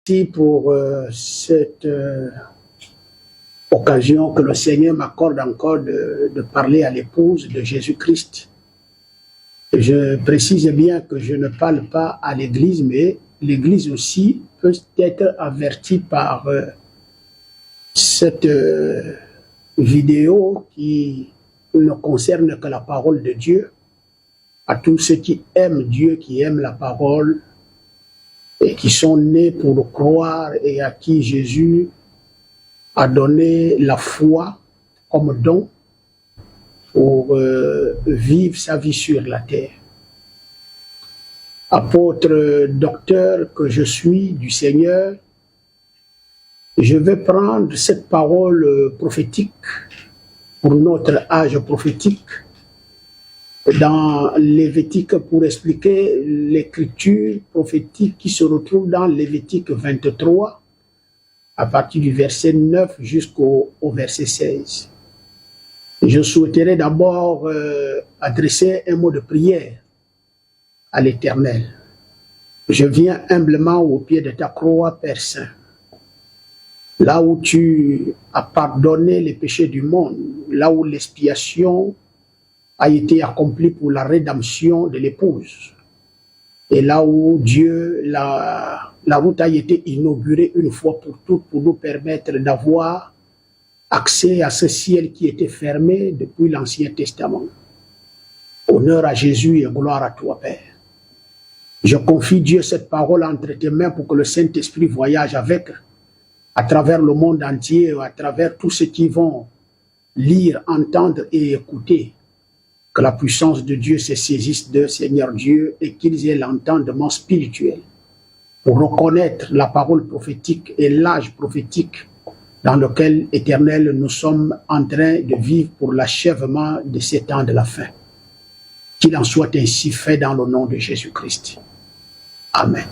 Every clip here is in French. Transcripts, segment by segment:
Merci pour cette occasion que le Seigneur m'accorde encore de parler à l'épouse de Jésus-Christ. Je précise bien que je ne parle pas à l'Église, mais l'Église aussi peut être avertie par cette vidéo qui ne concerne que la parole de Dieu, à tous ceux qui aiment Dieu, qui aiment la parole, et qui sont nés pour croire et à qui Jésus a donné la foi comme don pour vivre sa vie sur la terre. Apôtre, docteur que je suis du Seigneur, je vais prendre cette parole prophétique pour notre âge prophétique dans Lévitique pour expliquer l'écriture prophétique qui se retrouve dans Lévitique 23 à partir du verset 9 jusqu'au verset 16. Je souhaiterais d'abord adresser un mot de prière à l'Éternel. Je viens humblement au pied de ta croix, Père Saint, là où tu as pardonné les péchés du monde, là où l'expiation a été accompli pour la rédemption de l'épouse. Et là où Dieu, la route a été inaugurée une fois pour toutes pour nous permettre d'avoir accès à ce ciel qui était fermé depuis l'Ancien Testament. Honneur à Jésus et gloire à toi, Père. Je confie, Dieu, cette parole entre tes mains pour que le Saint-Esprit voyage avec, à travers le monde entier, à travers tous ceux qui vont lire, entendre et écouter. Que la puissance de Dieu se saisisse d'eux, Seigneur Dieu, et qu'ils aient l'entendement spirituel pour reconnaître la parole prophétique et l'âge prophétique dans lequel, Éternel, nous sommes en train de vivre pour l'achèvement de ces temps de la fin. Qu'il en soit ainsi fait dans le nom de Jésus-Christ. Amen.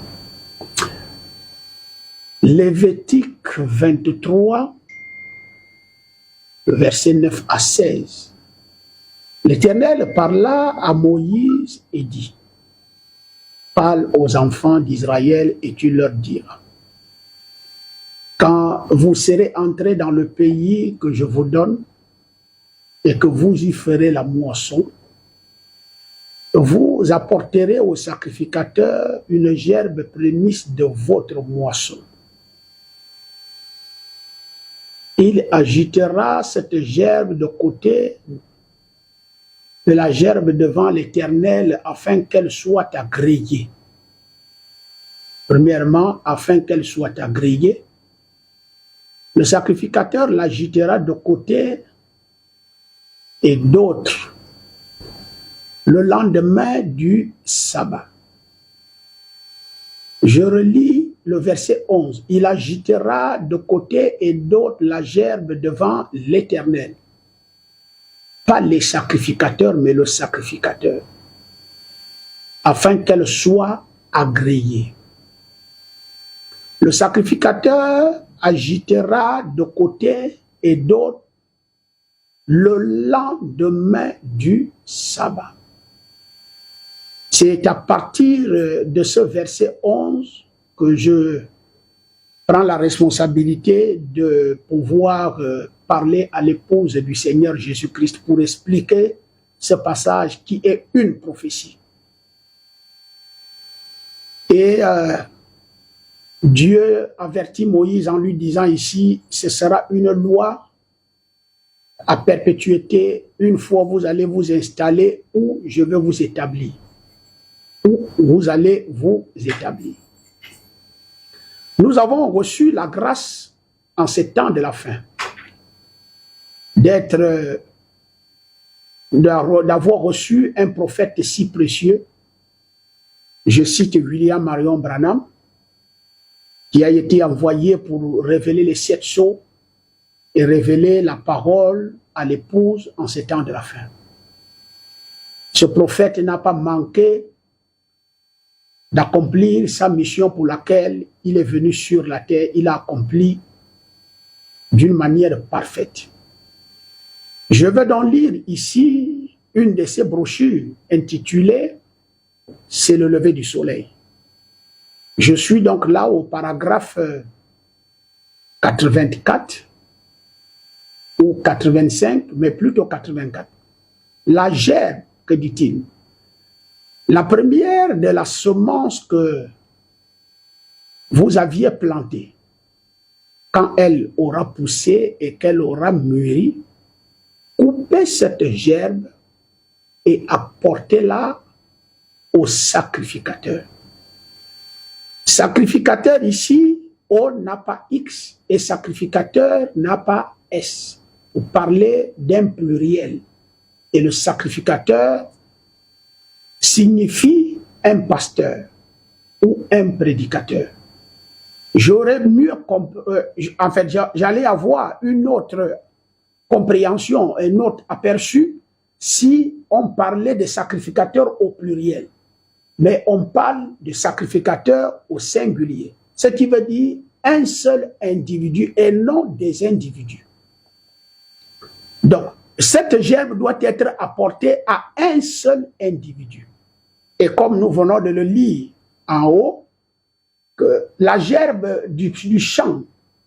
Lévitique 23, verset 9 à 16. L'Éternel parla à Moïse et dit, « Parle aux enfants d'Israël et tu leur diras, quand vous serez entrés dans le pays que je vous donne et que vous y ferez la moisson, vous apporterez au sacrificateur une gerbe prémisse de votre moisson. Il agitera cette gerbe de côté de la gerbe devant l'Éternel afin qu'elle soit agréée. Premièrement, afin qu'elle soit agréée, le sacrificateur l'agitera de côté et d'autre le lendemain du sabbat. Je relis le verset 11. Il agitera de côté et d'autre la gerbe devant l'Éternel. Pas les sacrificateurs, mais le sacrificateur, afin qu'elle soit agréée. Le sacrificateur agitera de côté et d'autre le lendemain du sabbat. C'est à partir de ce verset 11 que je prends la responsabilité de pouvoir parler à l'épouse du Seigneur Jésus-Christ pour expliquer ce passage qui est une prophétie. Et Dieu avertit Moïse en lui disant ici, ce sera une loi à perpétuité, une fois vous allez vous installer où je vais vous établir. Où vous allez vous établir. Nous avons reçu la grâce en ces temps de la fin d'avoir reçu un prophète si précieux. Je cite William Marion Branham, qui a été envoyé pour révéler les 7 sceaux et révéler la parole à l'épouse en ces temps de la fin. Ce prophète n'a pas manqué d'accomplir sa mission pour laquelle il est venu sur la terre. Il a accompli d'une manière parfaite. Je vais donc lire ici une de ces brochures intitulée « C'est le lever du soleil ». Je suis donc là au paragraphe 84 ou 85, mais plutôt 84. La gerbe, que dit-il? La première de la semence que vous aviez plantée, quand elle aura poussé et qu'elle aura mûri, coupez cette gerbe et apportez-la au sacrificateur. Sacrificateur ici, O n'a pas X et sacrificateur n'a pas S. Vous parlez d'un pluriel. Et le sacrificateur signifie un pasteur ou un prédicateur. J'aurais mieux, en fait, j'allais avoir une autre compréhension, un autre aperçu si on parlait de sacrificateur au pluriel. Mais on parle de sacrificateur au singulier. Ce qui veut dire un seul individu et non des individus. Donc, cette gerbe doit être apportée à un seul individu. Et comme nous venons de le lire en haut, que la gerbe du champ,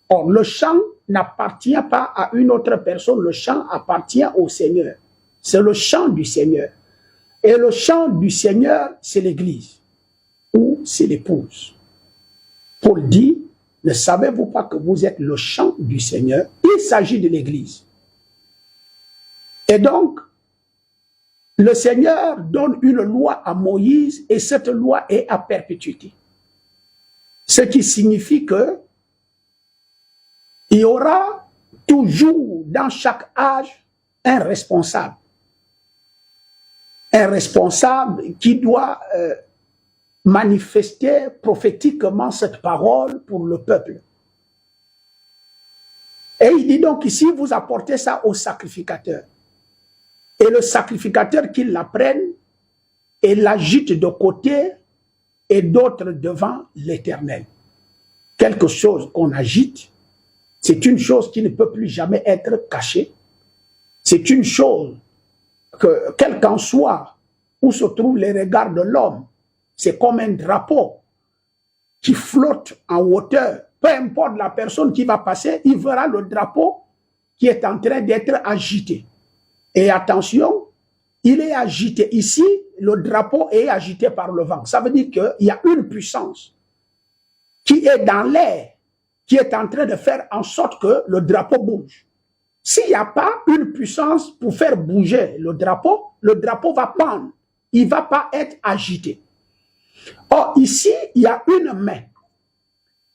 or le champ n'appartient pas à une autre personne, le champ appartient au Seigneur. C'est le champ du Seigneur. Et le champ du Seigneur, c'est l'Église, ou c'est l'épouse. Paul dit, ne savez-vous pas que vous êtes le champ du Seigneur? Il s'agit de l'Église. Et donc, le Seigneur donne une loi à Moïse et cette loi est à perpétuité. Ce qui signifie que il y aura toujours dans chaque âge un responsable. Un responsable qui doit manifester prophétiquement cette parole pour le peuple. Et il dit donc ici, vous apportez ça au sacrificateur. Et le sacrificateur qui la prenne et l'agite de côté et d'autres devant l'Éternel. Quelque chose qu'on agite, c'est une chose qui ne peut plus jamais être cachée. C'est une chose que, quel qu'en soit où se trouvent les regards de l'homme, c'est comme un drapeau qui flotte en hauteur. Peu importe la personne qui va passer, il verra le drapeau qui est en train d'être agité. Et attention, il est agité. Ici, le drapeau est agité par le vent. Ça veut dire qu'il y a une puissance qui est dans l'air, qui est en train de faire en sorte que le drapeau bouge. S'il n'y a pas une puissance pour faire bouger le drapeau va pendre. Il ne va pas être agité. Or, ici, il y a une main.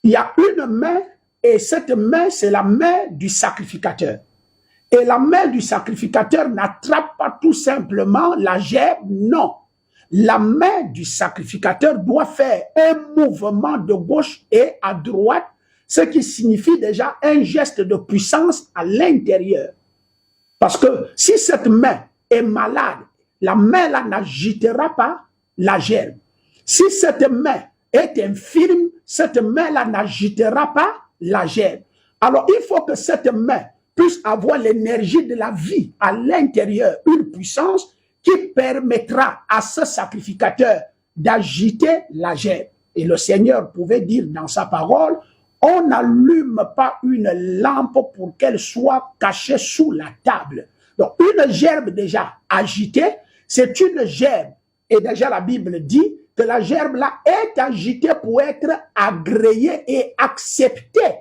Il y a une main, et cette main, c'est la main du sacrificateur. Et la main du sacrificateur n'attrape pas tout simplement la gerbe, non. La main du sacrificateur doit faire un mouvement de gauche et à droite, ce qui signifie déjà un geste de puissance à l'intérieur. Parce que si cette main est malade, la main là n'agitera pas la gerbe. Si cette main est infirme, cette main là n'agitera pas la gerbe. Alors il faut que cette main puisse avoir l'énergie de la vie à l'intérieur, une puissance qui permettra à ce sacrificateur d'agiter la gerbe. Et le Seigneur pouvait dire dans sa parole, on n'allume pas une lampe pour qu'elle soit cachée sous la table. Donc une gerbe déjà agitée, c'est une gerbe. Et déjà la Bible dit que la gerbe là est agitée pour être agréée et acceptée.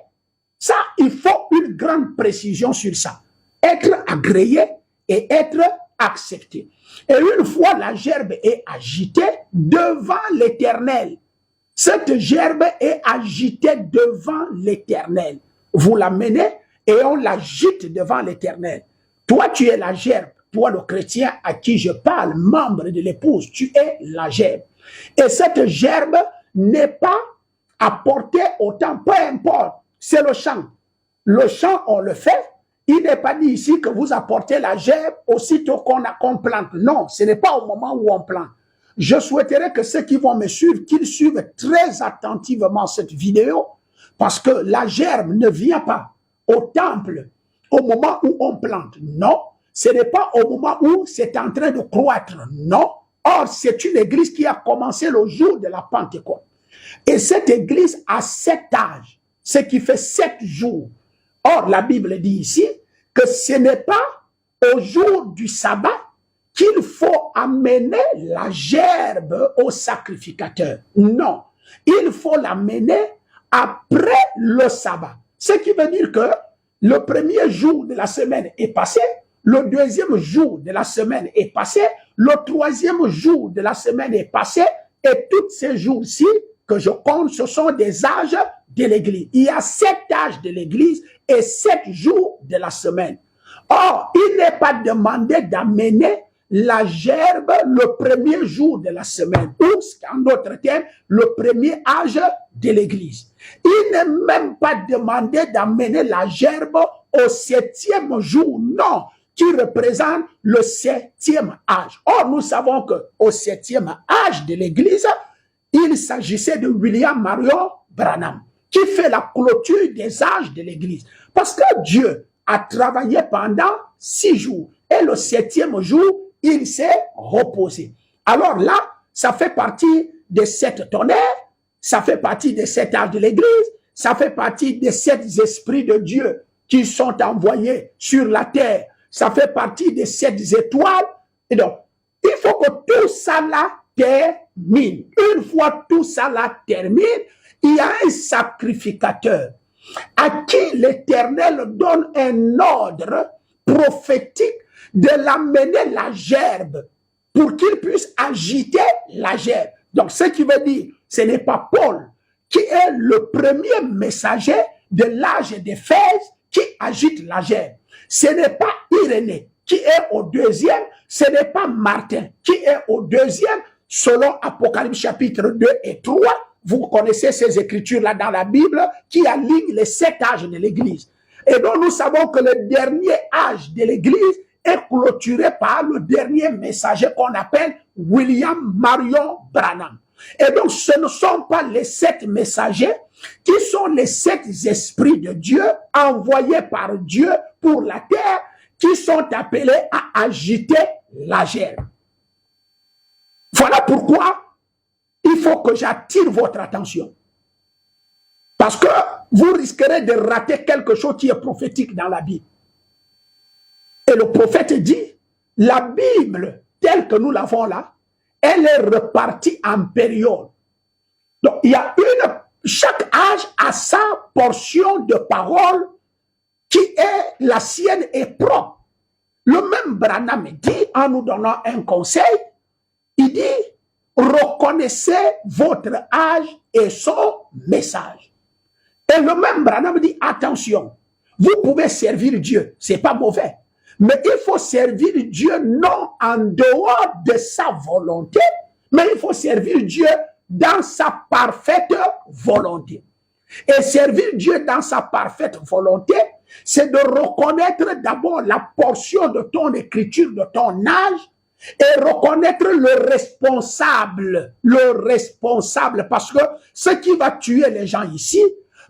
Ça, il faut une grande précision sur ça. Être agréé et être accepté. Et une fois la gerbe est agitée devant l'Éternel, cette gerbe est agitée devant l'Éternel. Vous l'amenez et on l'agite devant l'Éternel. Toi, tu es la gerbe. Toi, le chrétien à qui je parle, membre de l'épouse, tu es la gerbe. Et cette gerbe n'est pas apportée autant, peu importe. C'est le chant. Le chant, on le fait. Il n'est pas dit ici que vous apportez la gerbe aussitôt qu'on plante. Non, ce n'est pas au moment où on plante. Je souhaiterais que ceux qui vont me suivre, qu'ils suivent très attentivement cette vidéo, parce que la gerbe ne vient pas au temple au moment où on plante. Non, ce n'est pas au moment où c'est en train de croître. Non. Or, c'est une église qui a commencé le jour de la Pentecôte. Et cette église a 7 âges, ce qui fait 7 jours. Or, la Bible dit ici que ce n'est pas au jour du sabbat qu'il faut amener la gerbe au sacrificateur. Non, il faut l'amener après le sabbat. Ce qui veut dire que le premier jour de la semaine est passé, le deuxième jour de la semaine est passé, le troisième jour de la semaine est passé, et tous ces jours-ci que je compte, ce sont des âges de l'église. Il y a 7 âges de l'église et 7 jours de la semaine. Or, il n'est pas demandé d'amener la gerbe le premier jour de la semaine, ou, en d'autres termes, le premier âge de l'église. Il n'est même pas demandé d'amener la gerbe au 7e jour, non, qui représente le 7e âge. Or, nous savons qu'au 7e âge de l'église, il s'agissait de William Marion Branham, qui fait la clôture des âges de l'église. Parce que Dieu a travaillé pendant 6 jours, et le 7e jour, il s'est reposé. Alors là, ça fait partie des 7 tonnerres, ça fait partie des 7 âges de l'église, ça fait partie des 7 esprits de Dieu qui sont envoyés sur la terre, ça fait partie des 7 étoiles. Et donc, il faut que tout ça là termine. Une fois tout ça là termine, il y a un sacrificateur à qui l'Éternel donne un ordre prophétique de l'amener la gerbe pour qu'il puisse agiter la gerbe. Donc, ce qui veut dire, ce n'est pas Paul qui est le premier messager de l'âge d'Éphèse qui agite la gerbe. Ce n'est pas Irénée qui est au deuxième, ce n'est pas Martin qui est au deuxième, selon Apocalypse chapitre 2 et 3. Vous connaissez ces écritures-là dans la Bible qui alignent les 7 âges de l'Église. Et donc, nous savons que le dernier âge de l'Église est clôturé par le dernier messager qu'on appelle William Marion Branham. Et donc, ce ne sont pas les 7 messagers qui sont les 7 esprits de Dieu envoyés par Dieu pour la terre qui sont appelés à agiter la gerbe. Voilà pourquoi il faut que j'attire votre attention. Parce que vous risquerez de rater quelque chose qui est prophétique dans la Bible. Et le prophète dit, la Bible, telle que nous l'avons là, elle est repartie en période. Donc, il y a chaque âge a sa portion de parole qui est la sienne et propre. Le même Branham dit, en nous donnant un conseil, il dit, reconnaissez votre âge et son message. Et le même Branham dit, attention, vous pouvez servir Dieu, c'est pas mauvais. Mais il faut servir Dieu non en dehors de sa volonté, mais il faut servir Dieu dans sa parfaite volonté. Et servir Dieu dans sa parfaite volonté, c'est de reconnaître d'abord la portion de ton écriture, de ton âge, et reconnaître le responsable, parce que ce qui va tuer les gens ici,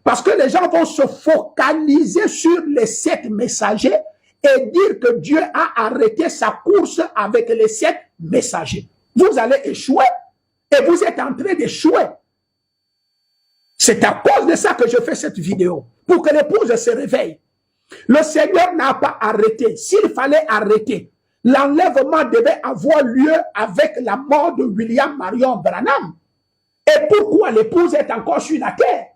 parce que les gens vont se focaliser sur les 7 messagers et dire que Dieu a arrêté sa course avec les 7 messagers. Vous allez échouer et vous êtes en train d'échouer. C'est à cause de ça que je fais cette vidéo, pour que l'épouse se réveille. Le Seigneur n'a pas arrêté. S'il fallait arrêter, l'enlèvement devait avoir lieu avec la mort de William Marion Branham. Et pourquoi l'épouse est encore sur la terre?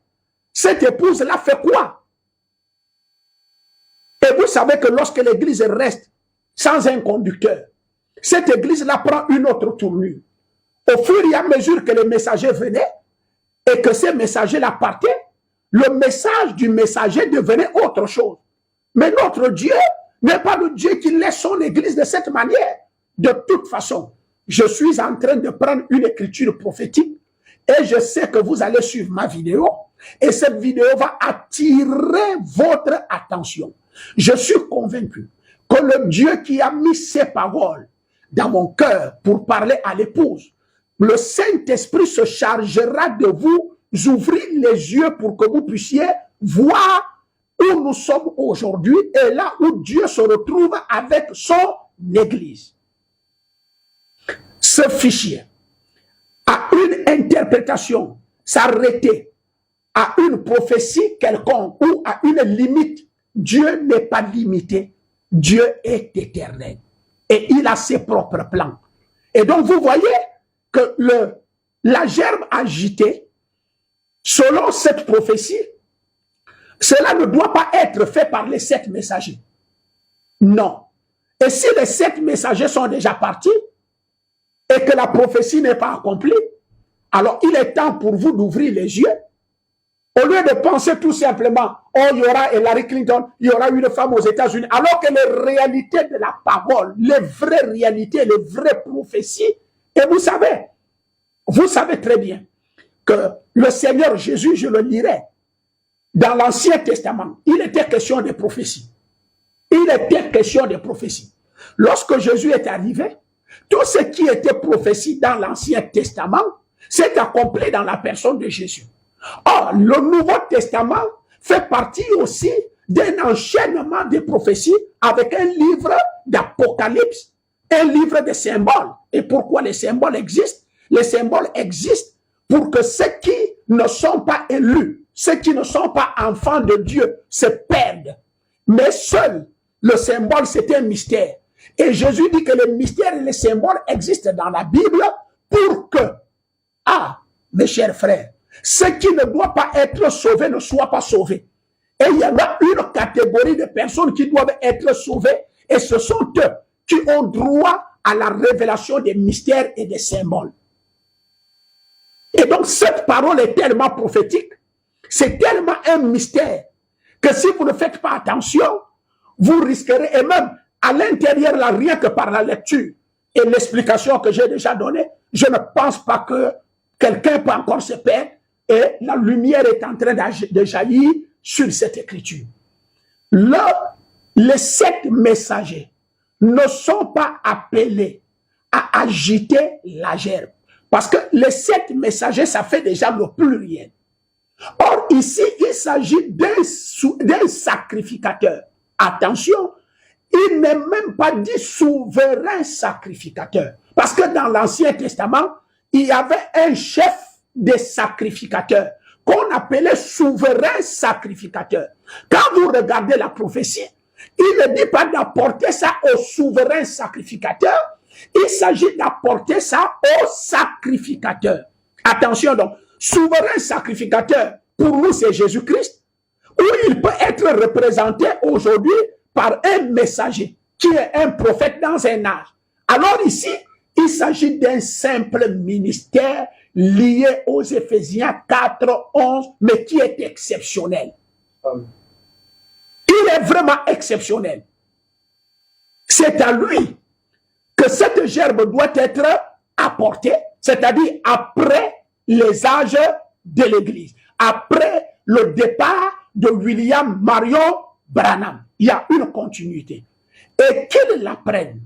Cette épouse-là fait quoi? Et vous savez que lorsque l'église reste sans un conducteur, cette église-là prend une autre tournure. Au fur et à mesure que les messagers venaient et que ces messagers-là partaient, le message du messager devenait autre chose. Mais notre Dieu n'est pas le Dieu qui laisse son église de cette manière. De toute façon, je suis en train de prendre une écriture prophétique et je sais que vous allez suivre ma vidéo et cette vidéo va attirer votre attention. Je suis convaincu que le Dieu qui a mis ces paroles dans mon cœur pour parler à l'épouse, le Saint-Esprit se chargera de vous ouvrir les yeux pour que vous puissiez voir où nous sommes aujourd'hui et là où Dieu se retrouve avec son Église. Ce fichier a une interprétation s'arrêter à une prophétie quelconque ou à une limite. Dieu n'est pas limité. Dieu est éternel. Et il a ses propres plans. Et donc, vous voyez que la gerbe agitée, selon cette prophétie, cela ne doit pas être fait par les 7 messagers. Non. Et si les 7 messagers sont déjà partis et que la prophétie n'est pas accomplie, alors il est temps pour vous d'ouvrir les yeux. Au lieu de penser tout simplement, oh, il y aura Hillary Clinton, il y aura une femme aux États-Unis, alors que les réalités de la parole, les vraies réalités, les vraies prophéties, et vous savez très bien que le Seigneur Jésus, je le lirai, dans l'Ancien Testament, il était question de prophéties. Il était question de prophéties. Lorsque Jésus est arrivé, tout ce qui était prophétie dans l'Ancien Testament s'est accompli dans la personne de Jésus. Or, le Nouveau Testament fait partie aussi d'un enchaînement de prophéties avec un livre d'Apocalypse, un livre de symboles. Et pourquoi les symboles existent? Les symboles existent pour que ceux qui ne sont pas élus, ceux qui ne sont pas enfants de Dieu, se perdent. Mais seul le symbole, c'est un mystère. Et Jésus dit que les mystères et les symboles existent dans la Bible pour que, mes chers frères, ceux qui ne doivent pas être sauvés ne soient pas sauvés. Et il y en a une catégorie de personnes qui doivent être sauvées, et ce sont eux qui ont droit à la révélation des mystères et des symboles. Et donc cette parole est tellement prophétique, c'est tellement un mystère, que si vous ne faites pas attention, vous risquerez, et même à l'intérieur, là, rien que par la lecture et l'explication que j'ai déjà donnée, je ne pense pas que quelqu'un peut encore se perdre, et la lumière est en train de jaillir sur cette écriture. Les 7 messagers ne sont pas appelés à agiter la gerbe. Parce que les 7 messagers, ça fait déjà le pluriel. Or, ici, il s'agit d'un sacrificateur. Attention, il n'est même pas dit souverain sacrificateur. Parce que dans l'Ancien Testament, il y avait un chef des sacrificateurs qu'on appelait souverain sacrificateur. Quand vous regardez la prophétie, il ne dit pas d'apporter ça au souverain sacrificateur, il s'agit d'apporter ça au sacrificateur. Attention donc, souverain sacrificateur, pour nous c'est Jésus-Christ, ou il peut être représenté aujourd'hui par un messager qui est un prophète dans un âge. Alors ici, il s'agit d'un simple ministère lié aux Éphésiens 4, 11, mais qui est exceptionnel. Il est vraiment exceptionnel. C'est à lui que cette gerbe doit être apportée, c'est-à-dire après les âges de l'Église, après le départ de William Marion Branham. Il y a une continuité. Et qu'il la prenne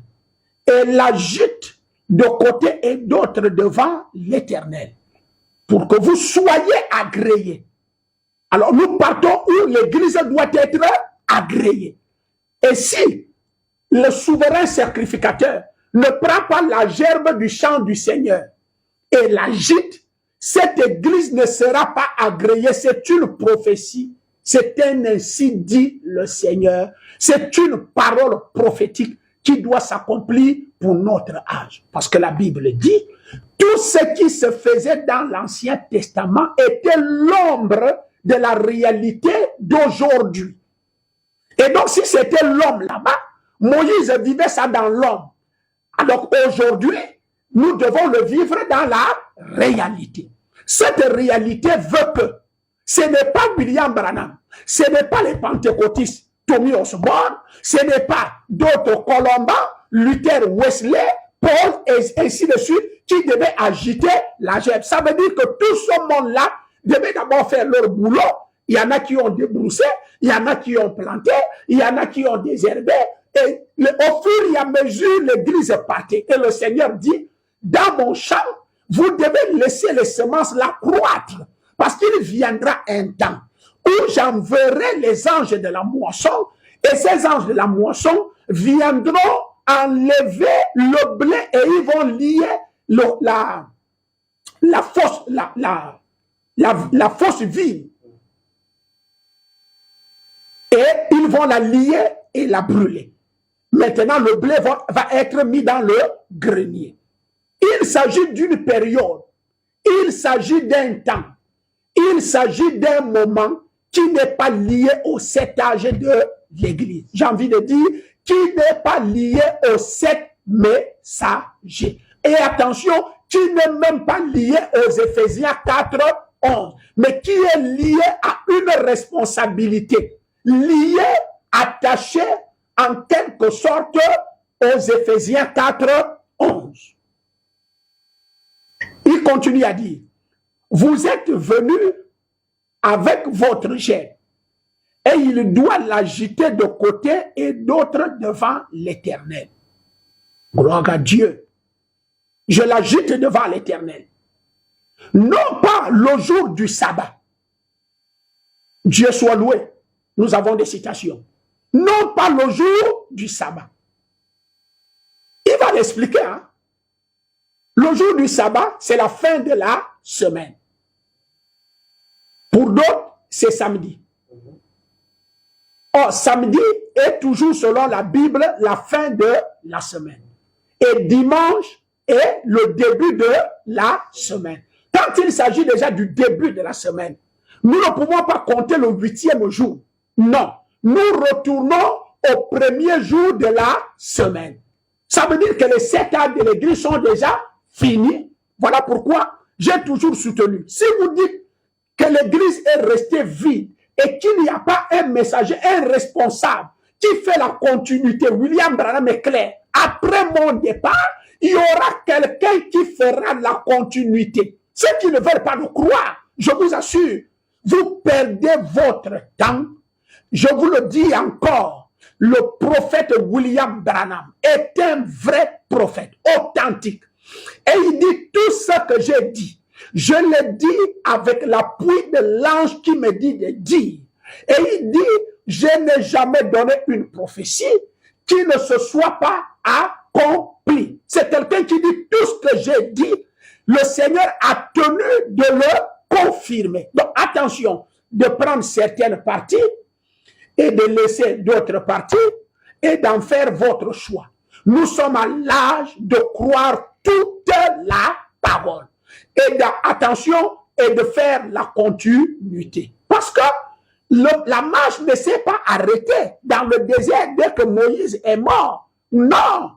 et l'agite de côté et d'autre devant l'Éternel, pour que vous soyez agréés. Alors nous partons où l'Église doit être agréée. Et si le souverain sacrificateur ne prend pas la gerbe du champ du Seigneur et l'agite, cette Église ne sera pas agréée. C'est une prophétie. C'est un ainsi dit le Seigneur. C'est une parole prophétique qui doit s'accomplir pour notre âge. Parce que la Bible dit, tout ce qui se faisait dans l'Ancien Testament était l'ombre de la réalité d'aujourd'hui. Et donc, si c'était l'homme là-bas, Moïse vivait ça dans l'homme. Alors aujourd'hui, nous devons le vivre dans la réalité. Cette réalité veut que ce n'est pas William Branham, ce n'est pas les pentecôtistes, Tommy Osborne, ce n'est pas d'autres Colomba, Luther, Wesley, Paul et ainsi de suite qui devaient agiter la gerbe. Ça veut dire que tout ce monde-là devait d'abord faire leur boulot. Il y en a qui ont débroussé, il y en a qui ont planté, il y en a qui ont désherbé. Et au fur et à mesure, l'Église partait. Et le Seigneur dit, dans mon champ, vous devez laisser les semences là croître. Parce qu'il viendra un temps où j'enverrai les anges de la moisson. Et ces anges de la moisson viendront enlever le blé et ils vont lier la fausse vigne. Et ils vont la lier et la brûler. Maintenant, le blé va être mis dans le grenier. Il s'agit d'une période. Il s'agit d'un temps. Il s'agit d'un moment qui n'est pas lié au 7 âges de l'Église. J'ai envie de dire, qui n'est pas lié aux 7 messagers. Et attention, qui n'est même pas lié aux Éphésiens 4, 11, mais qui est lié à une responsabilité, lié, attaché en quelque sorte aux Éphésiens 4, 11. Il continue à dire, vous êtes venus avec votre chair, et il doit l'agiter de côté et d'autres devant l'Éternel. Gloire à Dieu. Je l'agite devant l'Éternel. Non pas le jour du sabbat. Dieu soit loué. Nous avons des citations. Non pas le jour du sabbat. Il va l'expliquer. Hein? Le jour du sabbat, c'est la fin de la semaine. Pour d'autres, c'est samedi. Or, samedi est toujours, selon la Bible, la fin de la semaine. Et dimanche est le début de la semaine. Quand il s'agit déjà du début de la semaine, nous ne pouvons pas compter le 8e jour. Non. Nous retournons au premier jour de la semaine. Ça veut dire que les 7 âges de l'Église sont déjà finis. Voilà pourquoi j'ai toujours soutenu. Si vous dites que l'Église est restée vide et qu'il n'y a pas un messager, un responsable qui fait la continuité, William Branham est clair. Après mon départ, il y aura quelqu'un qui fera la continuité. Ceux qui ne veulent pas le croire, je vous assure, vous perdez votre temps. Je vous le dis encore, le prophète William Branham est un vrai prophète, authentique. Et il dit tout ce que j'ai dit. Je l'ai dit avec l'appui de l'ange qui me dit de dire. Et il dit, je n'ai jamais donné une prophétie qui ne se soit pas accomplie. C'est quelqu'un qui dit tout ce que j'ai dit. Le Seigneur a tenu de le confirmer. Donc attention, de prendre certaines parties et de laisser d'autres parties et d'en faire votre choix. Nous sommes à l'âge de croire toute la parole. Et attention, et de faire la continuité. Parce que la marche ne s'est pas arrêtée dans le désert dès que Moïse est mort. Non.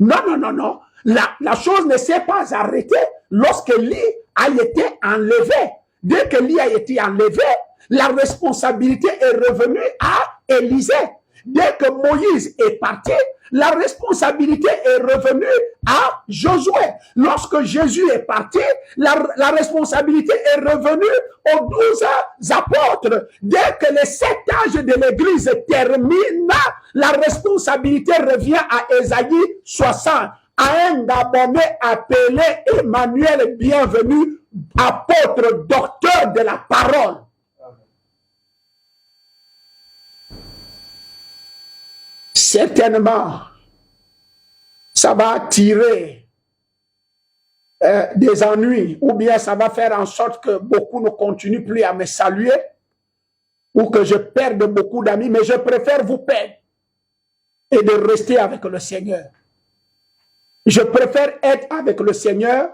Non, non, non, non. La chose ne s'est pas arrêtée lorsque Élie a été enlevé. Dès que Élie a été enlevé, la responsabilité est revenue à Élisée. Dès que Moïse est parti, la responsabilité est revenue à Josué. Lorsque Jésus est parti, la responsabilité est revenue aux 12 apôtres. Dès que les 7 âges de l'Église terminent, la responsabilité revient à Ésaïe 60, à un Gabonais appelé Emmanuel, bienvenu, apôtre, docteur de la parole. Certainement, ça va attirer des ennuis, ou bien ça va faire en sorte que beaucoup ne continuent plus à me saluer, ou que je perde beaucoup d'amis, mais je préfère vous perdre et de rester avec le Seigneur. Je préfère être avec le Seigneur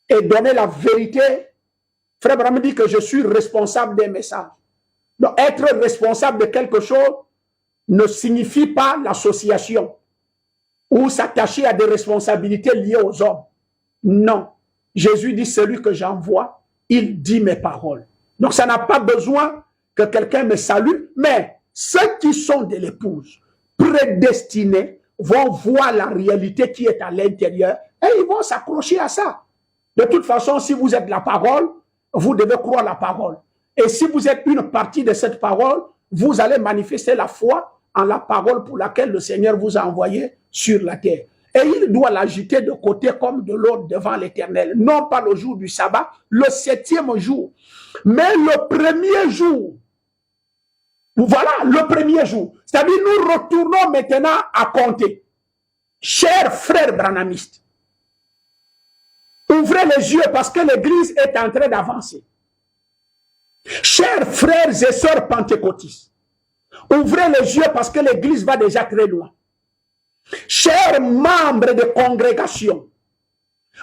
et donner la vérité. Frère Branham dit que je suis responsable des messages. Donc, être responsable de quelque chose ne signifie pas l'association ou s'attacher à des responsabilités liées aux hommes. Non. Jésus dit, celui que j'envoie, il dit mes paroles. Donc, ça n'a pas besoin que quelqu'un me salue, mais ceux qui sont de l'épouse, prédestinés, vont voir la réalité qui est à l'intérieur et ils vont s'accrocher à ça. De toute façon, si vous êtes la parole, vous devez croire la parole. Et si vous êtes une partie de cette parole, vous allez manifester la foi en la parole pour laquelle le Seigneur vous a envoyé sur la terre. Et il doit l'agiter de côté comme de l'autre devant l'Éternel. Non pas le jour du sabbat, le 7e jour. Mais le premier jour. Voilà, le premier jour. C'est-à-dire, nous retournons maintenant à compter. Chers frères branhamistes, ouvrez les yeux parce que l'Église est en train d'avancer. Chers frères et sœurs pentecôtistes, ouvrez les yeux parce que l'église va déjà très loin. Chers membres de congrégation,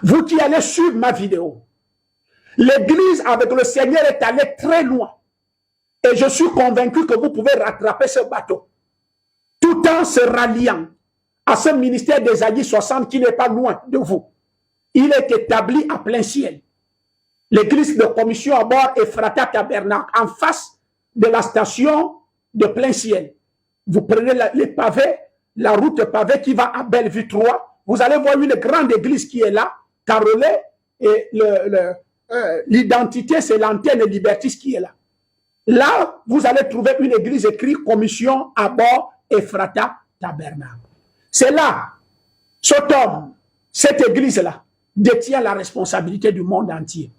vous qui allez suivre ma vidéo, l'église avec le Seigneur est allée très loin. Et je suis convaincu que vous pouvez rattraper ce bateau tout en se ralliant à ce ministère d'Ésaïe 60 qui n'est pas loin de vous. Il est établi à plein ciel. L'église de commission à bord Ephrata Tabernacle, en face de la station de plein ciel. Vous prenez les pavés, la route pavée qui va à Bellevue 3. Vous allez voir une grande église qui est là, carrelée, et l'identité, c'est l'antenne Libertis qui est là. Là, vous allez trouver une église écrite commission à bord Ephrata Tabernacle. C'est là, cet homme, cette église-là, détient la responsabilité du monde entier.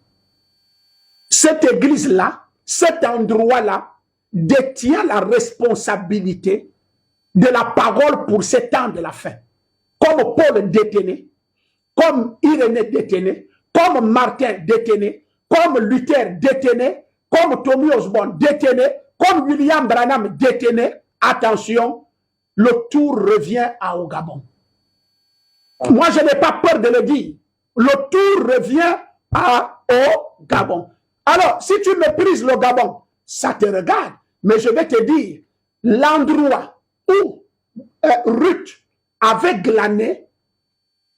Cette église-là, cet endroit-là, détient la responsabilité de la parole pour ces temps de la fin. Comme Paul détenait, comme Irénée détenait, comme Martin détenait, comme Luther détenait, comme Tommy Osborne détenait, comme William Branham détenait. Attention, le tour revient à au Gabon. Moi, je n'ai pas peur de le dire. Le tour revient au Gabon. Alors, si tu méprises le Gabon, ça te regarde. Mais je vais te dire, l'endroit où Ruth avait glané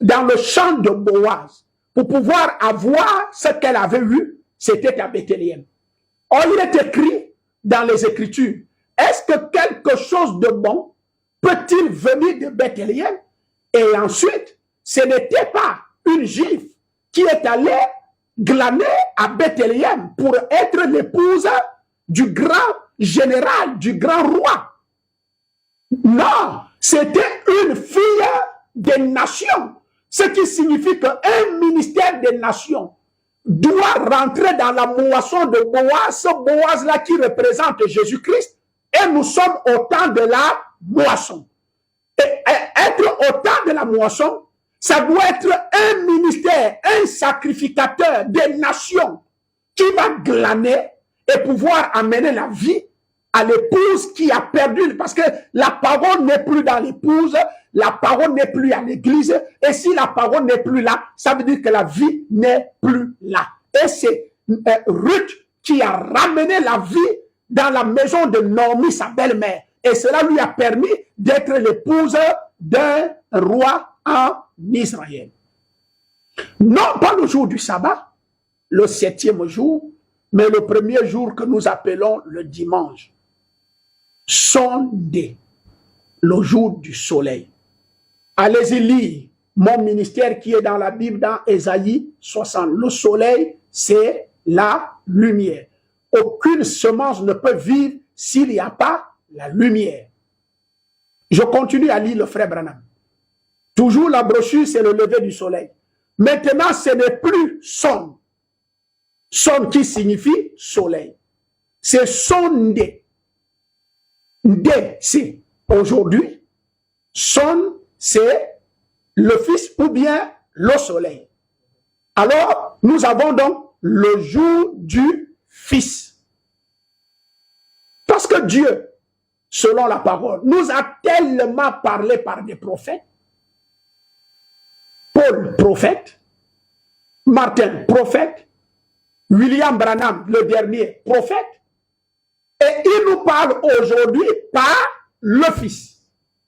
dans le champ de Boaz pour pouvoir avoir ce qu'elle avait eu, c'était à Bethléem. Or, il est écrit dans les Écritures, est-ce que quelque chose de bon peut-il venir de Bethléem? Et ensuite, ce n'était pas une juive qui est allée glaner à Bethléem pour être l'épouse du grand général, du grand roi. Non, c'était une fille des nations. Ce qui signifie qu'un ministère des nations doit rentrer dans la moisson de Boaz, ce Boaz-là qui représente Jésus-Christ, et nous sommes au temps de la moisson. Et être au temps de la moisson, ça doit être un ministère, un sacrificateur des nations qui va glaner et pouvoir amener la vie à l'épouse qui a perdu, parce que la parole n'est plus dans l'épouse, la parole n'est plus à l'église, et si la parole n'est plus là, ça veut dire que la vie n'est plus là. Et c'est Ruth qui a ramené la vie dans la maison de Naomi, sa belle-mère, et cela lui a permis d'être l'épouse d'un roi en Israël. Non pas le jour du sabbat, le 7e jour, mais le premier jour que nous appelons le dimanche. Sondé, le jour du soleil. Allez-y lire mon ministère qui est dans la Bible, dans Ésaïe 60. Le soleil, c'est la lumière. Aucune semence ne peut vivre s'il n'y a pas la lumière. Je continue à lire le frère Branham. Toujours la brochure, c'est le lever du soleil. Maintenant, ce n'est plus son. Son qui signifie soleil. C'est sondé. D, c'est aujourd'hui. Son, c'est le fils ou bien le soleil. Alors, nous avons donc le jour du fils. Parce que Dieu, selon la parole, nous a tellement parlé par des prophètes. Paul, prophète. Martin, prophète. William Branham, le dernier, prophète. Et il nous parle aujourd'hui par le Fils.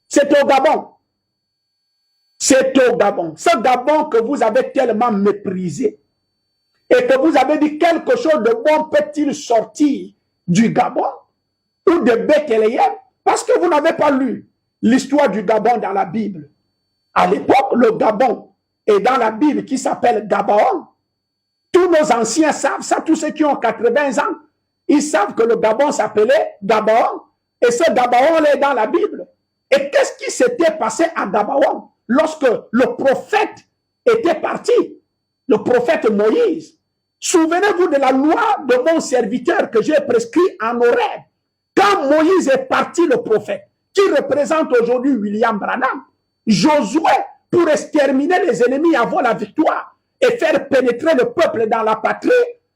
C'est au Gabon. C'est au Gabon. Ce Gabon que vous avez tellement méprisé et que vous avez dit quelque chose de bon peut-il sortir du Gabon ou de Bethléem parce que vous n'avez pas lu l'histoire du Gabon dans la Bible. À l'époque, le Gabon est dans la Bible qui s'appelle Gabaon. Tous nos anciens savent ça, tous ceux qui ont 80 ans, ils savent que le Gabon s'appelait Gabaon. Et ce Gabaon est dans la Bible. Et qu'est-ce qui s'était passé à Gabaon lorsque le prophète était parti? Le prophète Moïse. Souvenez-vous de la loi de mon serviteur que j'ai prescrit en Horeb. Quand Moïse est parti, le prophète, qui représente aujourd'hui William Branham, Josué, pour exterminer les ennemis, avoir la victoire et faire pénétrer le peuple dans la patrie,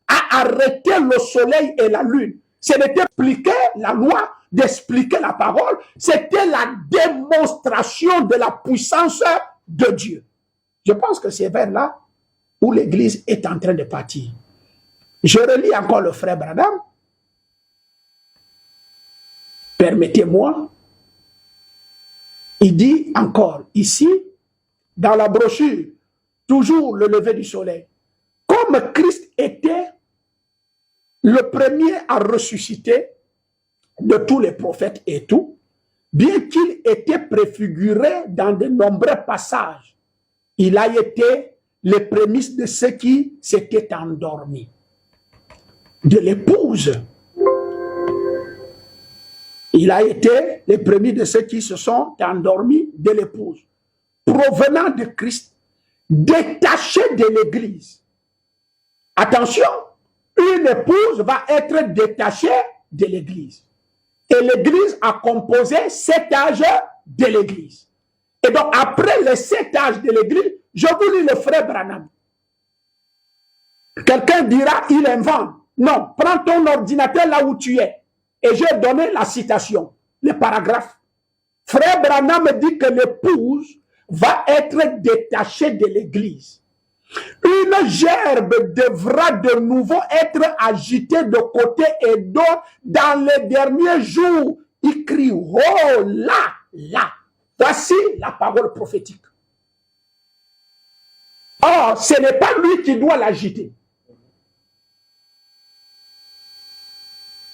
a arrêter le soleil et la lune. Ce n'était expliquer la loi, d'expliquer la parole, c'était la démonstration de la puissance de Dieu. Je pense que c'est vers là où l'Église est en train de partir. Je relis encore le frère Branham. Permettez-moi. Il dit encore ici, dans la brochure, toujours le lever du soleil, comme Christ était le premier à ressusciter de tous les prophètes et tout, bien qu'il était préfiguré dans de nombreux passages, il a été les prémices de ceux qui s'étaient endormis, de l'épouse. Il a été les premiers de ceux qui se sont endormis de l'épouse, provenant de Christ, détaché de l'Église. Attention, une épouse va être détachée de l'Église. Et l'Église a composé 7 âges de l'Église. Et donc, après les 7 âges de l'Église, je vous lis le frère Branham. Quelqu'un dira, il invente. Non, prends ton ordinateur là où tu es. Et j'ai donné la citation, le paragraphe. Frère Branham dit que l'épouse va être détachée de l'Église. Une gerbe devra de nouveau être agitée de côté et d'autre dans les derniers jours. Il crie, oh là, là. Voici la parole prophétique. Or, ce n'est pas lui qui doit l'agiter.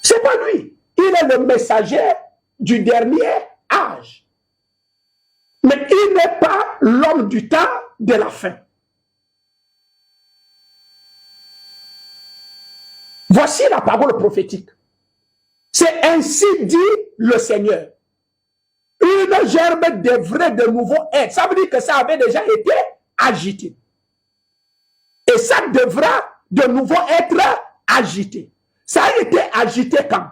Ce n'est pas lui. Il est le messager du dernier âge. Mais il n'est pas l'homme du temps de la fin. Voici la parole prophétique. C'est ainsi dit le Seigneur. Une gerbe devrait de nouveau être. Ça veut dire que ça avait déjà été agité. Et ça devra de nouveau être agité. Ça a été agité quand?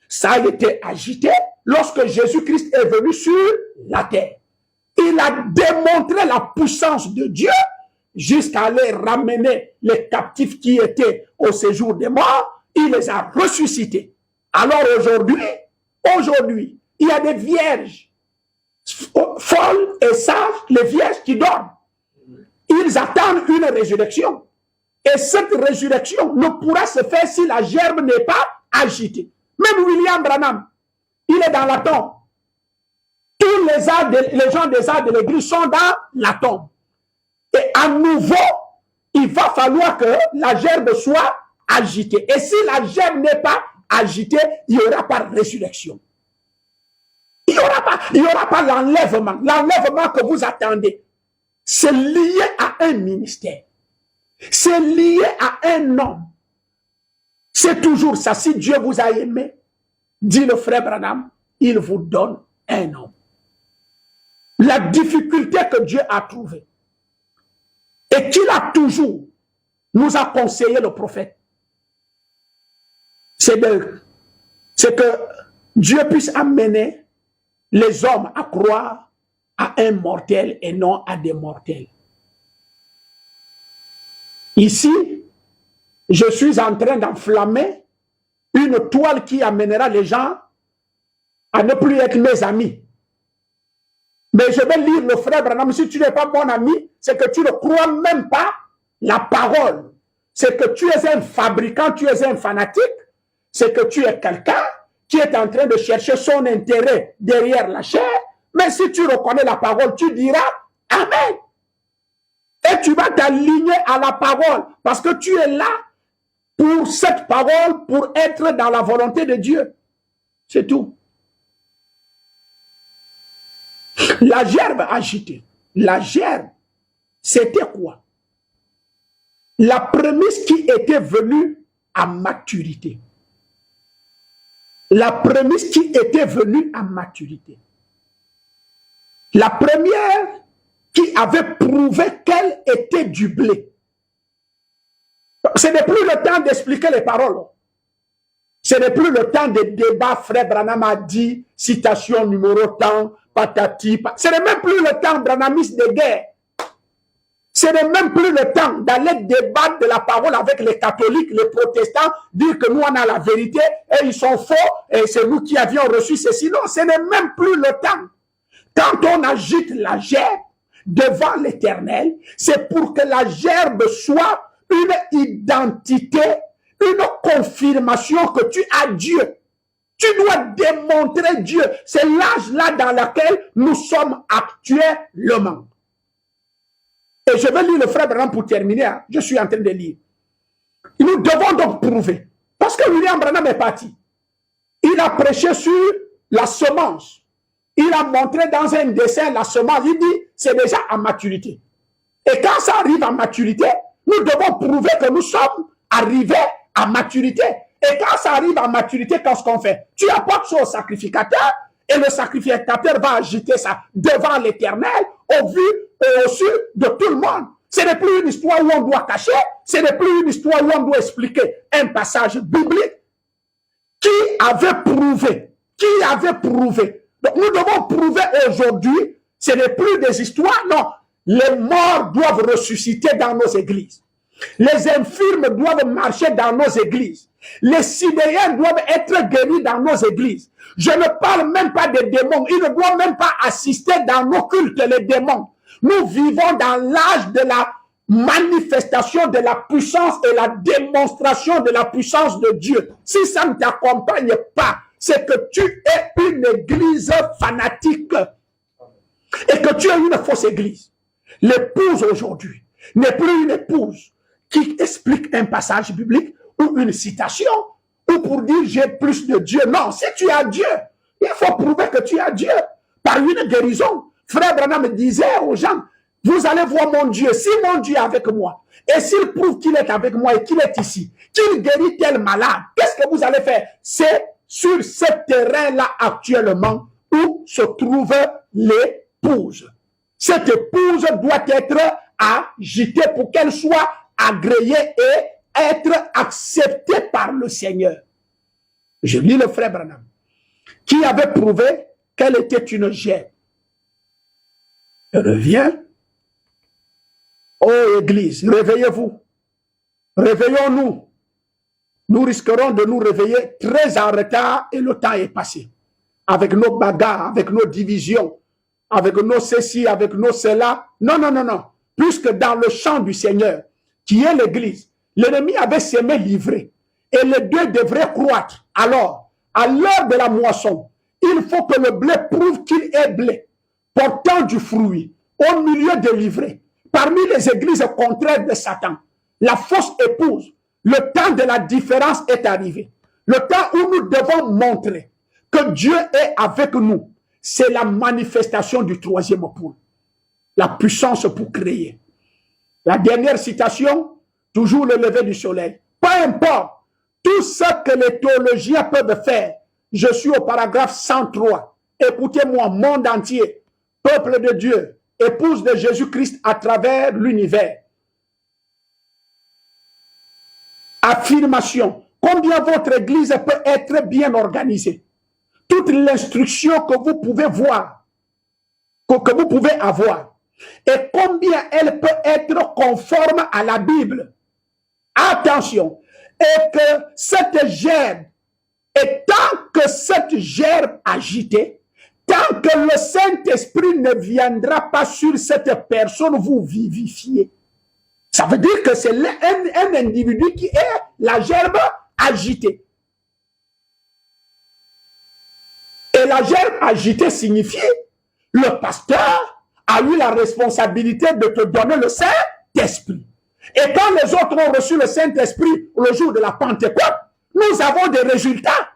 Ça a été agité lorsque Jésus-Christ est venu sur la terre. Il a démontré la puissance de Dieu jusqu'à aller ramener les captifs qui étaient au séjour des morts. Il les a ressuscités. Alors aujourd'hui, il y a des vierges folles et sages, les vierges qui dorment. Ils attendent une résurrection. Et cette résurrection ne pourra se faire si la gerbe n'est pas agitée. Même William Branham, il est dans la tombe. Tous les gens des arts de l'église sont dans la tombe. Et à nouveau, il va falloir que la gerbe soit agitée. Et si la gerbe n'est pas agitée, il n'y aura pas de résurrection. Il n'y aura pas l'enlèvement. L'enlèvement que vous attendez, c'est lié à un ministère. C'est lié à un homme. C'est toujours ça. Si Dieu vous a aimé, dit le frère Branham, il vous donne un homme. La difficulté que Dieu a trouvée et qu'il a toujours nous a conseillé le prophète, c'est que Dieu puisse amener les hommes à croire à un mortel et non à des mortels. Ici, je suis en train d'enflammer une toile qui amènera les gens à ne plus être mes amis. Mais je vais lire le frère Branham. Si tu n'es pas mon ami, c'est que tu ne crois même pas la parole. C'est que tu es un fabricant, tu es un fanatique. C'est que tu es quelqu'un qui est en train de chercher son intérêt derrière la chair. Mais si tu reconnais la parole, tu diras Amen. Et tu vas t'aligner à la parole parce que tu es là pour cette parole, pour être dans la volonté de Dieu. C'est tout. La gerbe agitée. La gerbe, c'était quoi? La prémisse qui était venue à maturité. La prémisse qui était venue à maturité. La première qui avait prouvé qu'elle était du blé. Ce n'est plus le temps d'expliquer les paroles. Ce n'est plus le temps de débat. Frère Branham a dit, citation numéro tant, patati. Ce n'est même plus le temps branhamiste de guerre. Ce n'est même plus le temps d'aller débattre de la parole avec les catholiques, les protestants, dire que nous on a la vérité et ils sont faux et c'est nous qui avions reçu ceci. Non, ce n'est même plus le temps. Quand on agite la gerbe devant l'Éternel, c'est pour que la gerbe soit une identité, une confirmation que tu as Dieu. Tu dois démontrer Dieu. C'est l'âge là dans lequel nous sommes actuellement. Et je vais lire le frère Branham pour terminer. Hein. Je suis en train de lire. Nous devons donc prouver. Parce que William Branham est parti. Il a prêché sur la semence. Il a montré dans un dessin la semence. Il dit, c'est déjà à maturité. Et quand ça arrive à maturité, nous devons prouver que nous sommes arrivés à maturité. Et quand ça arrive à maturité, qu'est-ce qu'on fait? Tu apportes ça au sacrificateur et le sacrificateur va agiter ça devant l'Éternel au vu et au su de tout le monde. Ce n'est plus une histoire où on doit cacher, ce n'est plus une histoire où on doit expliquer un passage biblique. Qui avait prouvé? Donc nous devons prouver aujourd'hui, ce n'est plus des histoires, non. Les morts doivent ressusciter dans nos églises. Les infirmes doivent marcher dans nos églises. Les sidéens doivent être guéris dans nos églises. Je ne parle même pas des démons. Ils ne doivent même pas assister dans nos cultes, les démons. Nous vivons dans l'âge de la manifestation de la puissance et la démonstration de la puissance de Dieu. Si ça ne t'accompagne pas, c'est que tu es une église fanatique et que tu es une fausse église. L'épouse aujourd'hui n'est plus une épouse qui explique un passage biblique ou une citation ou pour dire j'ai plus de Dieu. Non, si tu as Dieu, il faut prouver que tu as Dieu par une guérison. Frère Branham disait aux gens, vous allez voir mon Dieu, si mon Dieu est avec moi, et s'il prouve qu'il est avec moi et qu'il est ici, qu'il guérit tel malade, qu'est-ce que vous allez faire? C'est sur ce terrain-là actuellement où se trouve l'épouse. Cette épouse doit être agitée pour qu'elle soit agréée et être acceptée par le Seigneur. Je lis le frère Branham, qui avait prouvé qu'elle était une gerbe. Revient. Oh Église, réveillez-vous. Réveillons-nous. Nous risquerons de nous réveiller très en retard et le temps est passé. Avec nos bagarres, avec nos divisions, avec nos ceci, avec nos cela. Non, non, non, non. Puisque dans le champ du Seigneur, qui est l'Église, l'ennemi avait semé l'ivraie et les deux devraient croître. Alors, à l'heure de la moisson, il faut que le blé prouve qu'il est blé, portant du fruit, au milieu de l'ivraie. Parmi les églises contraires de Satan, la fausse épouse, le temps de la différence est arrivé. Le temps où nous devons montrer que Dieu est avec nous, c'est la manifestation du troisième point. La puissance pour créer. La dernière citation, toujours le lever du soleil. Peu importe tout ce que les théologiens peuvent faire. Je suis au paragraphe 103. Écoutez-moi, monde entier, peuple de Dieu, épouse de Jésus-Christ à travers l'univers. Affirmation. Combien votre église peut être bien organisée? Toute l'instruction que vous pouvez voir, que vous pouvez avoir. Et combien elle peut être conforme à la Bible. Attention. Et que cette gerbe, et tant que cette gerbe agitée, tant que le Saint-Esprit ne viendra pas sur cette personne, vous vivifiez. Ça veut dire que c'est un individu qui est la gerbe agitée. Et la gerbe agitée signifie le pasteur a eu la responsabilité de te donner le Saint-Esprit. Et quand les autres ont reçu le Saint-Esprit le jour de la Pentecôte, nous avons des résultats.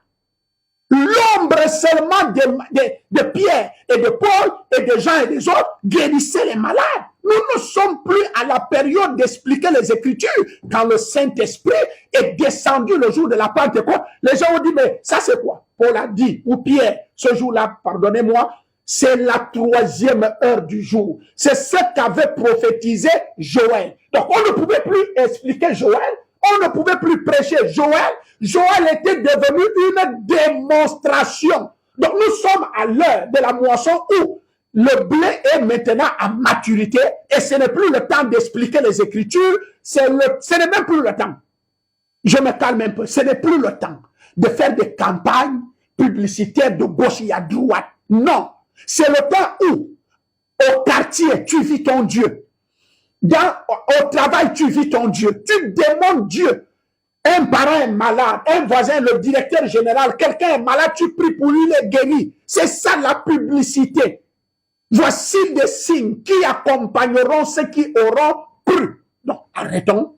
L'ombre seulement de Pierre et de Paul et de Jean et des autres guérissait les malades. Nous ne sommes plus à la période d'expliquer les Écritures. Quand le Saint-Esprit est descendu le jour de la Pentecôte, les gens ont dit, mais ça c'est quoi? Paul a dit, ou Pierre, ce jour-là, pardonnez-moi, c'est la troisième heure du jour. C'est ce qu'avait prophétisé Joël. Donc on ne pouvait plus expliquer Joël, on ne pouvait plus prêcher Joël. Joël était devenu une démonstration. Donc nous sommes à l'heure de la moisson où le blé est maintenant à maturité et ce n'est plus le temps d'expliquer les Écritures, ce n'est même plus le temps. Je me calme un peu, ce n'est plus le temps de faire des campagnes publicitaires de gauche et à droite. Non, c'est le temps où, au quartier, tu vis ton Dieu. Au travail, tu vis ton Dieu. Tu demandes Dieu. Un parent est malade, un voisin, le directeur général, quelqu'un est malade, tu pries pour lui, il est guéri. C'est ça la publicité. Voici des signes qui accompagneront ceux qui auront cru. Donc, arrêtons.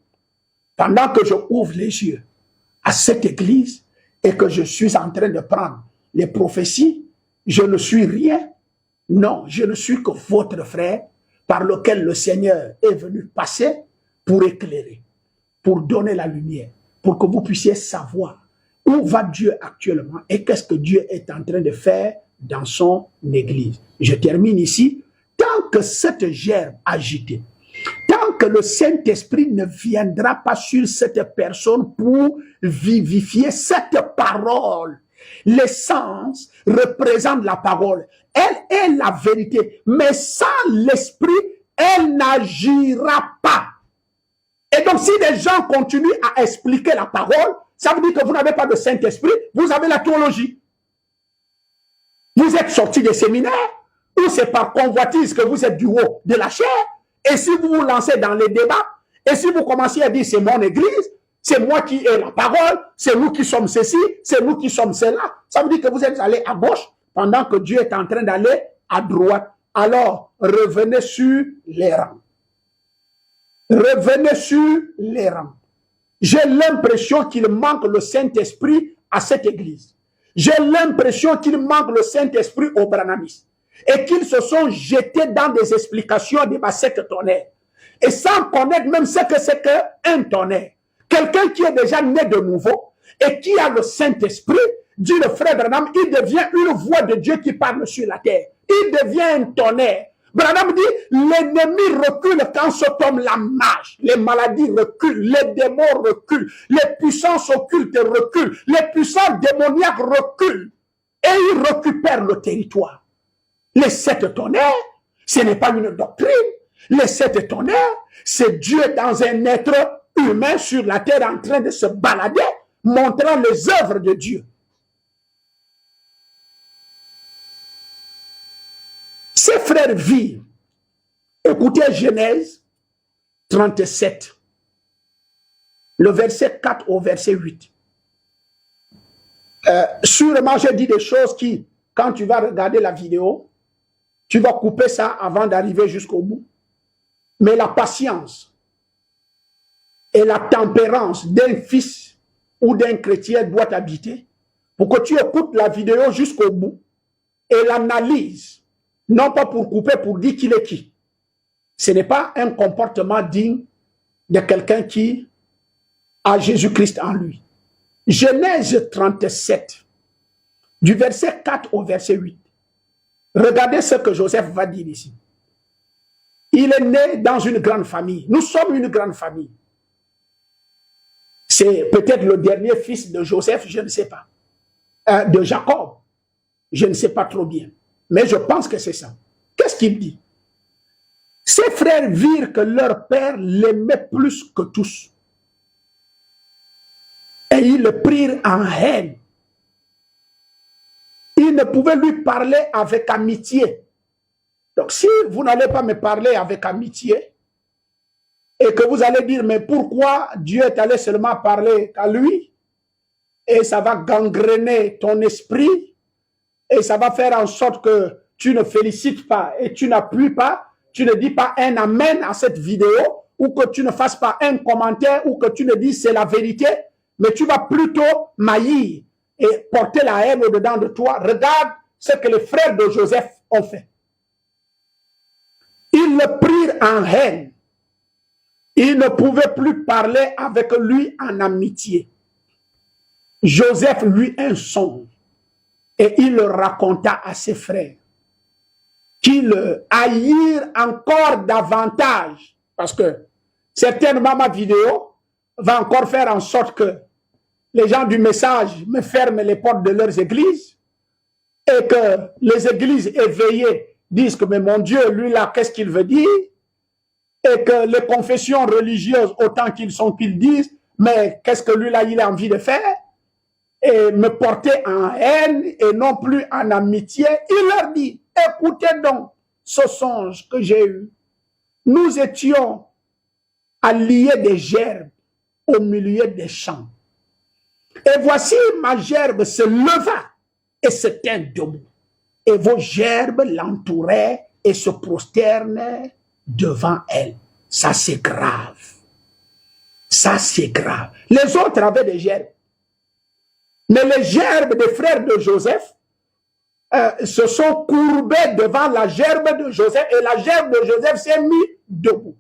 Pendant que je ouvre les yeux à cette église et que je suis en train de prendre les prophéties, je ne suis rien. Non, je ne suis que votre frère par lequel le Seigneur est venu passer pour éclairer, pour donner la lumière, pour que vous puissiez savoir où va Dieu actuellement et qu'est-ce que Dieu est en train de faire dans son église. Je termine ici. Tant que cette gerbe agitée, tant que le Saint-Esprit ne viendra pas sur cette personne pour vivifier cette parole, l'essence représente la parole. Elle est la vérité. Mais sans l'Esprit, elle n'agira pas. Et donc, si des gens continuent à expliquer la parole, ça veut dire que vous n'avez pas de Saint-Esprit, vous avez la théologie. Vous êtes sorti des séminaires, ou c'est par convoitise que vous êtes du haut de la chair, et si vous vous lancez dans les débats, et si vous commencez à dire c'est mon église, c'est moi qui ai la parole, c'est nous qui sommes ceci, c'est nous qui sommes cela, ça veut dire que vous êtes allé à gauche pendant que Dieu est en train d'aller à droite. Alors, revenez sur les rangs. Revenez sur les rangs. J'ai l'impression qu'il manque le Saint-Esprit à cette église. J'ai l'impression qu'il manque le Saint-Esprit aux branhamistes. Et qu'ils se sont jetés dans des explications des bassets tonnerres. Et sans connaître même ce que c'est qu'un tonnerre. Quelqu'un qui est déjà né de nouveau et qui a le Saint-Esprit, dit le frère Branham, il devient une voix de Dieu qui parle sur la terre. Il devient un tonnerre. Branham dit, l'ennemi recule quand Sodome la marche. Les maladies reculent, les démons reculent, les puissances occultes reculent, les puissances démoniaques reculent. Et ils récupèrent le territoire. Les 7 tonnerres, ce n'est pas une doctrine. Les 7 tonnerres, c'est Dieu dans un être humain sur la terre en train de se balader, montrant les œuvres de Dieu. Ces frères vivent. Écoutez Genèse 37, le verset 4 au verset 8. Sûrement, j'ai dit des choses qui, quand tu vas regarder la vidéo, tu vas couper ça avant d'arriver jusqu'au bout. Mais la patience et la tempérance d'un fils ou d'un chrétien doit habiter pour que tu écoutes la vidéo jusqu'au bout et l'analyse. Non pas pour couper, pour dire qu'il est qui. Ce n'est pas un comportement digne de quelqu'un qui a Jésus-Christ en lui. Genèse 37, du verset 4 au verset 8. Regardez ce que Joseph va dire ici. Il est né dans une grande famille. Nous sommes une grande famille. C'est peut-être le dernier fils de Joseph, je ne sais pas. De Jacob. Je ne sais pas trop bien. Mais je pense que c'est ça. Qu'est-ce qu'il dit? Ses frères virent que leur père l'aimait plus que tous. Et ils le prirent en haine. Ils ne pouvaient lui parler avec amitié. Donc si vous n'allez pas me parler avec amitié, et que vous allez dire, mais pourquoi Dieu est allé seulement parler à lui, et ça va gangréner ton esprit, et ça va faire en sorte que tu ne félicites pas et tu n'appuies pas, tu ne dis pas un amen à cette vidéo, ou que tu ne fasses pas un commentaire, ou que tu ne dis c'est la vérité, mais tu vas plutôt maillir et porter la haine au-dedans de toi. Regarde ce que les frères de Joseph ont fait. Ils le prirent en haine. Ils ne pouvaient plus parler avec lui en amitié. Joseph lui un songe. Et il le raconta à ses frères, qui le haïrent encore davantage. Parce que certainement ma vidéo va encore faire en sorte que les gens du message me ferment les portes de leurs églises et que les églises éveillées disent que mais mon Dieu, lui là, qu'est-ce qu'il veut dire? Et que les confessions religieuses, autant qu'ils disent, mais qu'est-ce que lui là, il a envie de faire? Et me porter en haine et non plus en amitié. Il leur dit, écoutez donc ce songe que j'ai eu. Nous étions alliés des gerbes au milieu des champs. Et voici ma gerbe se leva et se tint debout. Et vos gerbes l'entouraient et se prosternaient devant elle. Ça, c'est grave. Ça, c'est grave. Les autres avaient des gerbes. Mais les gerbes des frères de Joseph se sont courbés devant la gerbe de Joseph et la gerbe de Joseph s'est mise debout.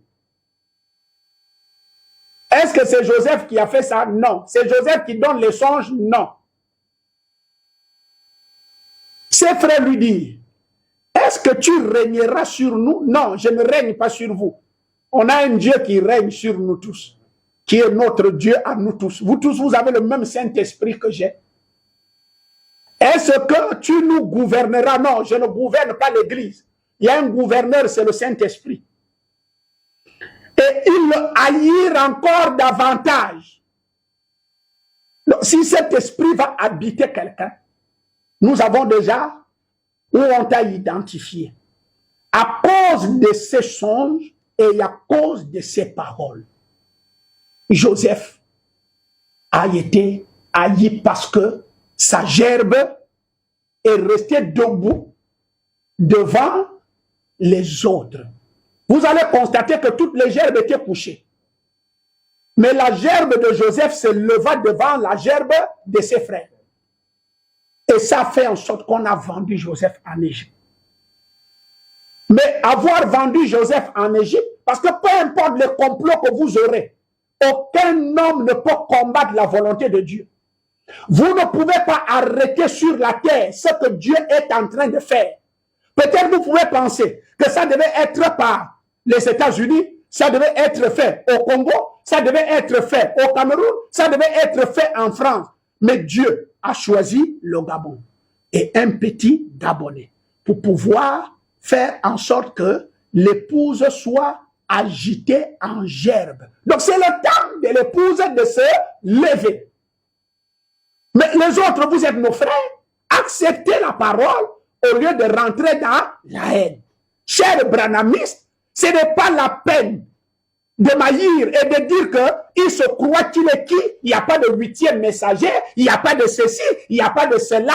Est-ce que c'est Joseph qui a fait ça? Non. C'est Joseph qui donne les songes? Non. Ses frères lui disent, est-ce que tu régneras sur nous? Non, je ne règne pas sur vous. On a un Dieu qui règne sur nous tous, qui est notre Dieu à nous tous. Vous tous, vous avez le même Saint-Esprit que j'ai. Est-ce que tu nous gouverneras? Non, je ne gouverne pas l'Église. Il y a un gouverneur, c'est le Saint-Esprit. Et ils le haïrent encore davantage. Donc, si cet esprit va habiter quelqu'un, nous avons déjà où on t'a identifié. À cause de ses songes et à cause de ses paroles, Joseph a été haï parce que sa gerbe est restée debout devant les autres. Vous allez constater que toutes les gerbes étaient couchées. Mais la gerbe de Joseph se leva devant la gerbe de ses frères. Et ça fait en sorte qu'on a vendu Joseph en Égypte. Mais avoir vendu Joseph en Égypte, parce que peu importe le complot que vous aurez, aucun homme ne peut combattre la volonté de Dieu. Vous ne pouvez pas arrêter sur la terre ce que Dieu est en train de faire. Peut-être vous pouvez penser que ça devait être par les États-Unis, ça devait être fait au Congo, ça devait être fait au Cameroun, ça devait être fait en France. Mais Dieu a choisi le Gabon et un petit Gabonais pour pouvoir faire en sorte que l'épouse soit agitée en gerbe. Donc c'est le temps de l'épouse de se lever. Mais les autres, vous êtes nos frères, acceptez la parole au lieu de rentrer dans la haine. Chers branamistes, ce n'est pas la peine de m'haïr et de dire qu'il se croit qu'il est qui. Il n'y a pas de 8e messager, il n'y a pas de ceci, il n'y a pas de cela.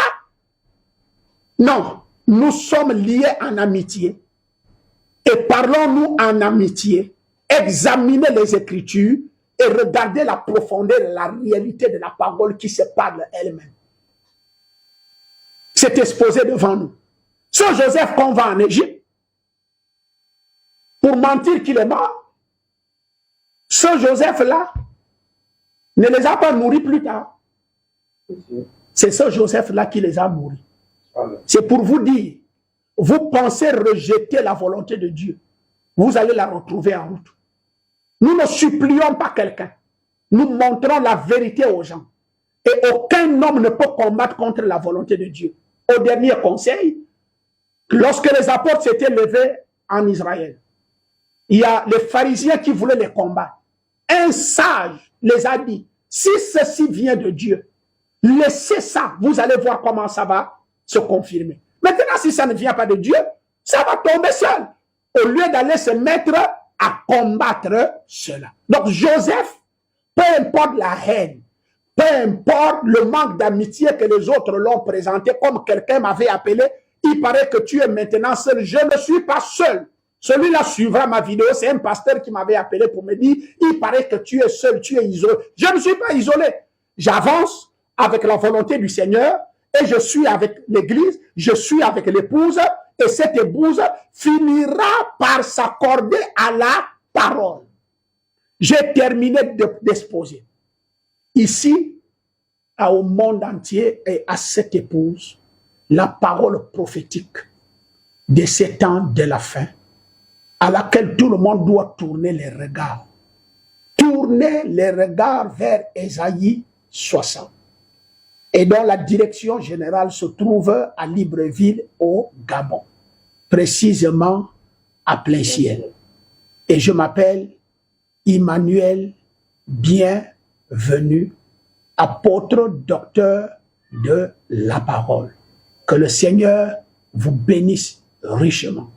Non, nous sommes liés en amitié. Et parlons-nous en amitié. Examinez les Écritures et regardez la profondeur et la réalité de la parole qui se parle elle-même. C'est exposé devant nous. Ce Joseph qu'on va en Égypte, pour mentir qu'il est mort, ce Joseph-là ne les a pas nourris plus tard. C'est ce Joseph-là qui les a nourris. C'est pour vous dire, vous pensez rejeter la volonté de Dieu, vous allez la retrouver en route. Nous ne supplions pas quelqu'un. Nous montrons la vérité aux gens. Et aucun homme ne peut combattre contre la volonté de Dieu. Au dernier conseil, lorsque les apôtres s'étaient levés en Israël, il y a les pharisiens qui voulaient les combattre. Un sage les a dit, si ceci vient de Dieu, laissez ça, vous allez voir comment ça va se confirmer. Maintenant, si ça ne vient pas de Dieu, ça va tomber seul. Au lieu d'aller se mettre à combattre cela. Donc Joseph, peu importe la haine, peu importe le manque d'amitié que les autres l'ont présenté, comme quelqu'un m'avait appelé, il paraît que tu es maintenant seul. Je ne suis pas seul. Celui-là suivra ma vidéo, c'est un pasteur qui m'avait appelé pour me dire, il paraît que tu es seul, tu es isolé. Je ne suis pas isolé. J'avance avec la volonté du Seigneur et je suis avec l'église, je suis avec l'épouse et cette épouse finira par s'accorder à la parole. J'ai terminé d'exposer. Ici, au monde entier et à cette épouse, la parole prophétique de ces temps de la fin, à laquelle tout le monde doit tourner les regards. Tourner les regards vers Ésaïe 60. Et dont la direction générale se trouve à Libreville, au Gabon. précisément à plein ciel. Et je m'appelle Emmanuel Bienvenu, apôtre docteur de la parole. Que le Seigneur vous bénisse richement.